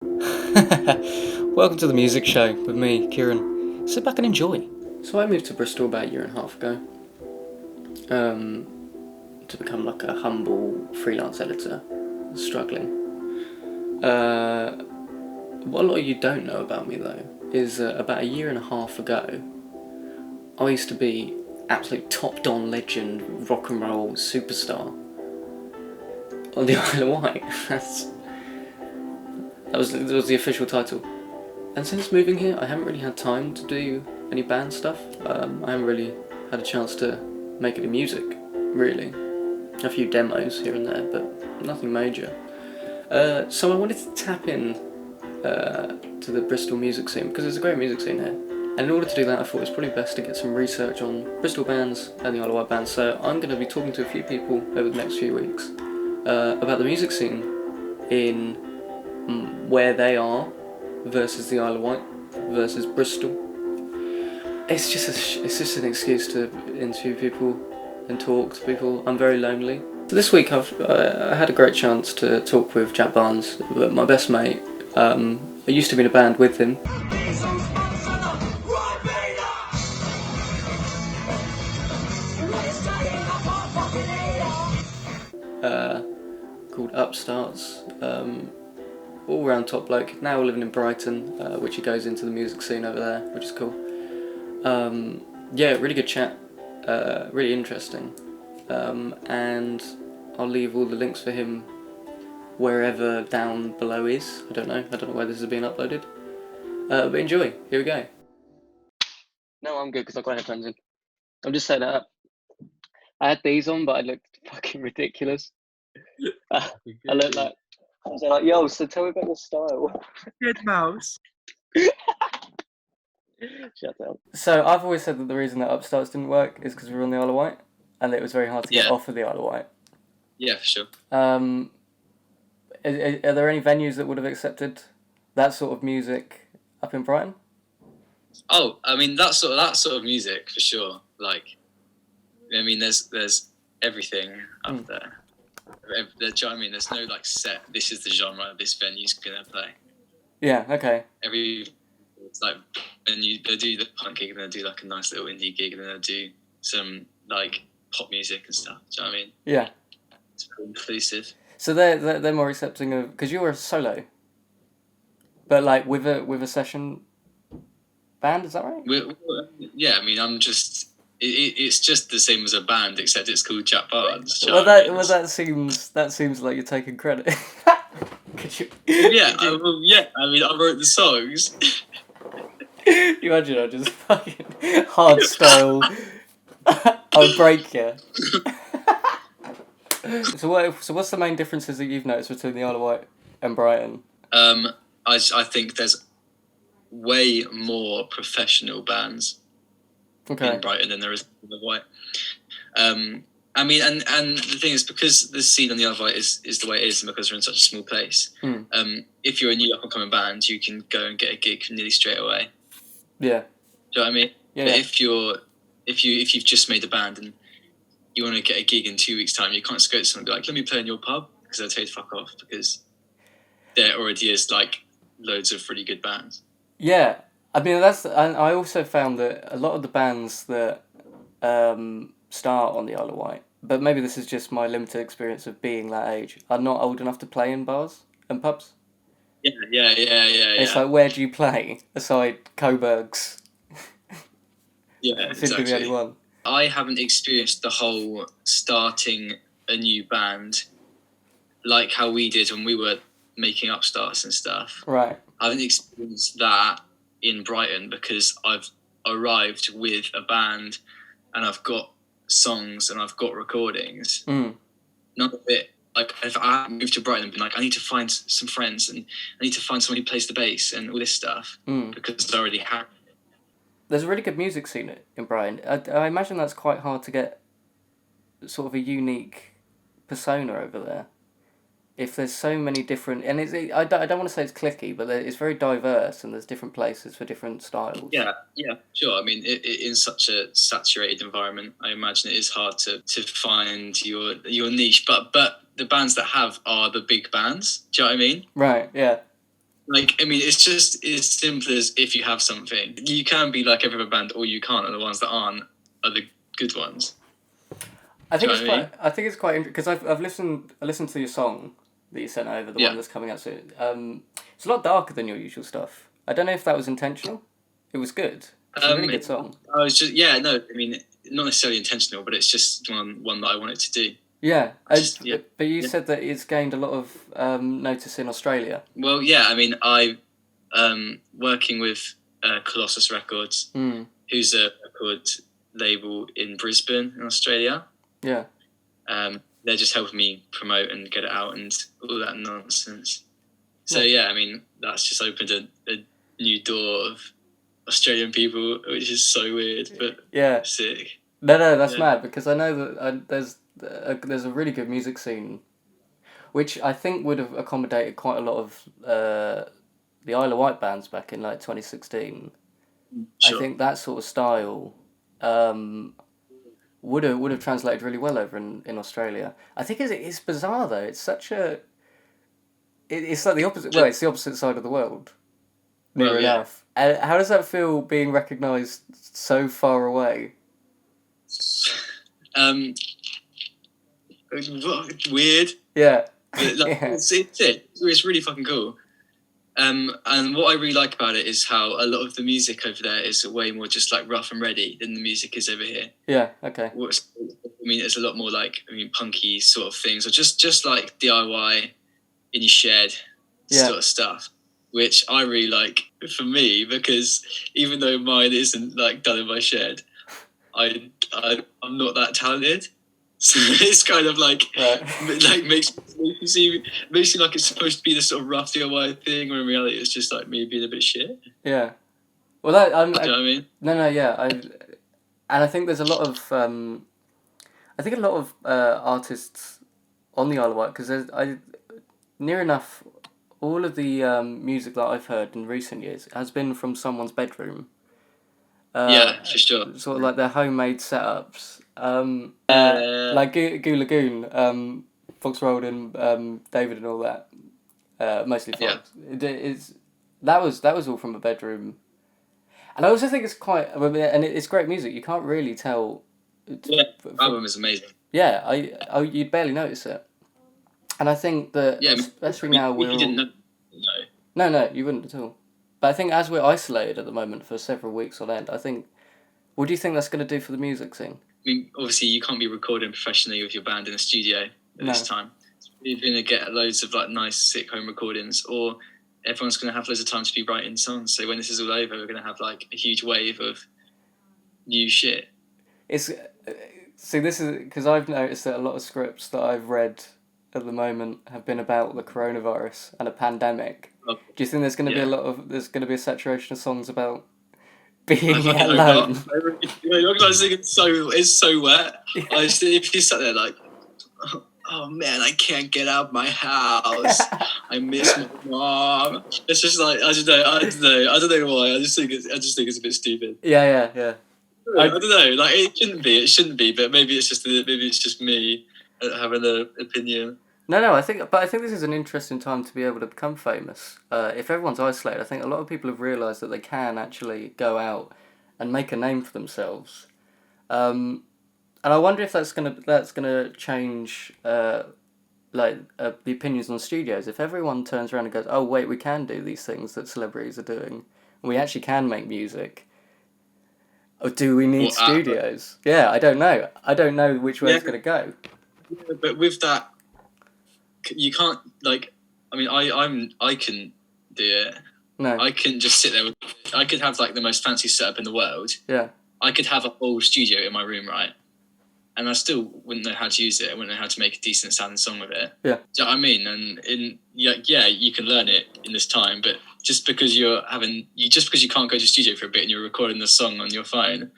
Welcome to the music show with me, Kieran. Sit back and enjoy. So I moved to Bristol about a year and a half ago to become like a humble freelance editor, struggling. What a lot of you don't know about me though is about a year and a half ago, I used to be absolute top don legend, rock and roll superstar on the Isle of Wight. That was the official title. And since moving here, I haven't really had time to do any band stuff. I haven't really had a chance to make any music, really. A few demos here and there, but nothing major. So I wanted to tap in to the Bristol music scene, because there's a great music scene here. And in order to do that, I thought it was probably best to get some research on Bristol bands and the Isle of Wight bands. So I'm going to be talking to a few people over the next few weeks about the music scene in where they are versus the Isle of Wight versus Bristol. It's just an excuse to interview people and talk to people. I'm very lonely. So this week I had a great chance to talk with Jack Barnes, my best mate. I used to be in a band with him. Called Upstarts. All round top bloke. Now living in Brighton, which he goes into the music scene over there, which is cool. Yeah, really good chat. Really interesting. And I'll leave all the links for him wherever down below is. I don't know where this is being uploaded. But enjoy. Here we go. No, I'm good because I've got headphones in. I'm just setting it up. I had these on, but I looked fucking ridiculous. I looked like I was like, yo, so tell me about your style. Good mouse. Shut up. So I've always said that the reason that Upstarts didn't work is because we were on the Isle of Wight, and it was very hard to get off of the Isle of Wight. Yeah, for sure. Are there any venues that would have accepted that sort of music up in Brighton? Oh, I mean that sort of music for sure. Like, I mean, there's everything up there. Do you know what I mean? There's no like set. This is the genre this venue's gonna play. Yeah. Okay. It's like they'll do the punk gig, and they'll do like a nice little indie gig, and then they'll do some like pop music and stuff. Do you know what I mean? Yeah. It's pretty inclusive. So they're more accepting of, because you were a solo, but like with a session band, is that right? Yeah, I mean, I'm just. It's just the same as a band, except it's called Jack Barnes. That seems like you're taking credit. Could you? Yeah, I mean, I wrote the songs. You imagine I just fucking hard style. I'll break you. So what's the main differences that you've noticed between the Isle of Wight and Brighton? I think there's way more professional bands in Brighton than there is in the Isle of Wight. I mean, and the thing is, because the scene on the Isle of Wight is the way it is, and because we're in such a small place, if you're a new up-and-coming band, you can go and get a gig nearly straight away. Yeah. Do you know what I mean? Yeah. But if you've just made a band and you want to get a gig in 2 weeks' time, you can't just go to someone and be like, let me play in your pub, because they'll tell you to fuck off, because there already is like loads of really good bands. Yeah, I mean and I also found that a lot of the bands that start on the Isle of Wight, but maybe this is just my limited experience of being that age, are not old enough to play in bars and pubs. Yeah. It's like, where do you play aside Coburg's? Yeah, exactly. The only one. I haven't experienced the whole starting a new band like how we did when we were making Upstarts and stuff. Right. I haven't experienced that in Brighton because I've arrived with a band and I've got songs and I've got recordings. None of it. Like, if I moved to Brighton and been like, I need to find some friends and I need to find someone who plays the bass and all this stuff because I already have. There's a really good music scene in Brighton. I imagine that's quite hard to get sort of a unique persona over there. If there's so many different, and I don't want to say it's cliquey, but it's very diverse, and there's different places for different styles. Yeah, sure. I mean, in such a saturated environment, I imagine it is hard to find your niche. But the bands that have are the big bands. Do you know what I mean? Right. Yeah. like, I mean, it's just as simple as if you have something, you can be like every other band, or you can't, and the ones that aren't are the good ones. I think it's quite. I think it's quite interesting because I listened to your song that you sent over, the one that's coming out soon. It's a lot darker than your usual stuff. I don't know if that was intentional. It was good. It's a really good song. I was just I mean, not necessarily intentional, but it's just one that I wanted to do. Yeah, but you said that it's gained a lot of notice in Australia. Well, yeah, I mean, I working with Colossus Records, who's a record label in Brisbane in Australia. Yeah. They're just helping me promote and get it out and all that nonsense. So yeah, I mean, that's just opened a new door of Australian people, which is so weird, but sick. No, that's mad, because I know that there's a really good music scene, which I think would have accommodated quite a lot of the Isle of Wight bands back in like 2016. Sure. I think that sort of style would have translated really well over in Australia. I think it's bizarre though. It's such a it's like the opposite. Well, it's the opposite side of the world. Near enough. How does that feel being recognised so far away? Weird. Yeah. It's really fucking cool. And what I really like about it is how a lot of the music over there is way more just like rough and ready than the music is over here. Yeah. Okay. I mean, it's a lot more like punky sort of things, or just like DIY in your shed sort of stuff, which I really like for me, because even though mine isn't like done in my shed, I'm not that talented. So it's kind of like makes you seem like it's supposed to be this sort of rough DIY thing, when in reality it's just like me being a bit shit. Yeah. Well, do you know what I mean? No, yeah. And I think there's a lot of artists on the Isle of Wight, because near enough all of the music that I've heard in recent years has been from someone's bedroom. Yeah, for sure. Sort of like their homemade setups. Like Goo Lagoon, Fox Road and David and all that. Mostly Fox. Yeah. That was all from a bedroom. And I also think it's quite, and it's great music. You can't really tell. Yeah, the album is amazing. Yeah, you'd barely notice it. And I think that, especially now we're... You didn't know. No, you wouldn't at all. But I think as we're isolated at the moment for several weeks on end, what do you think that's going to do for the music scene? I mean, obviously you can't be recording professionally with your band in a studio at this time. You're going to get loads of like nice, sick home recordings, or everyone's going to have loads of time to be writing songs. So when this is all over, we're going to have like a huge wave of new shit. This is because I've noticed that a lot of scripts that I've read at the moment have been about the coronavirus and a pandemic. Do you think there's going to be a saturation of songs about being alone? I think it's so wet. If you sat there like, oh man, I can't get out of my house. I miss my mom. It's just like I don't know why. I just think it's a bit stupid. Yeah. I don't know. Like it shouldn't be. But maybe it's just me having an opinion. No. I think this is an interesting time to be able to become famous. If everyone's isolated, I think a lot of people have realised that they can actually go out and make a name for themselves. And I wonder if that's gonna change the opinions on studios. If everyone turns around and goes, oh wait, we can do these things that celebrities are doing, and we actually can make music. Or do we need studios? Yeah, I don't know. I don't know which way it's going to go. Yeah, but with that, you can't I mean, I can do it. No. I can just sit there. I could have like the most fancy setup in the world. Yeah. I could have a whole studio in my room, right? And I still wouldn't know how to use it. I wouldn't know how to make a decent sounding song with it. Yeah. Do you know what I mean? And you can learn it in this time, but just because you can't go to studio for a bit and you're recording the song on your phone,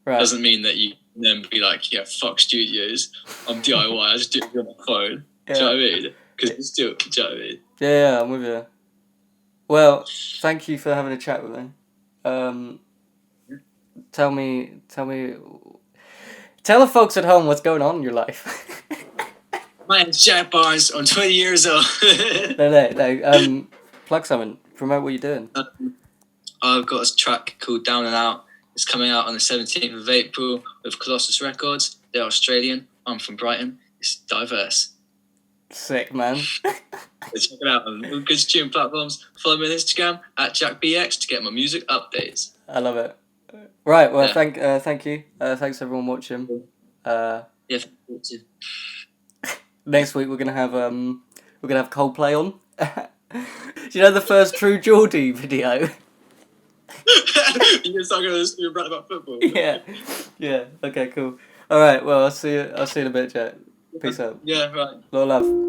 doesn't mean that you can then be like, yeah, fuck studios. I'm DIY. I just do it on my phone. Yeah. Do you know what I mean? Because it's still, do you know what I mean? Yeah, I'm with you. Well, thank you for having a chat with me. Tell the folks at home what's going on in your life. My name's Jack Barnes. I'm 20 years old. No. Plug something. Promote what you're doing. I've got a track called Down and Out. It's coming out on the 17th of April with Colossus Records. They're Australian. I'm from Brighton. It's diverse. Sick, man. Check it out on all good streaming platforms. Follow me on Instagram at JackBX to get my music updates. I love it. Right, well, thank you. Thanks everyone watching. Yeah, thank you. Next week we're gonna have Coldplay on. Do you know the first True Geordie video? You're talking about football. Yeah. Okay, cool. All right. Well, I'll see you in a bit, Jack. Peace out. Yeah, right. Lot of love.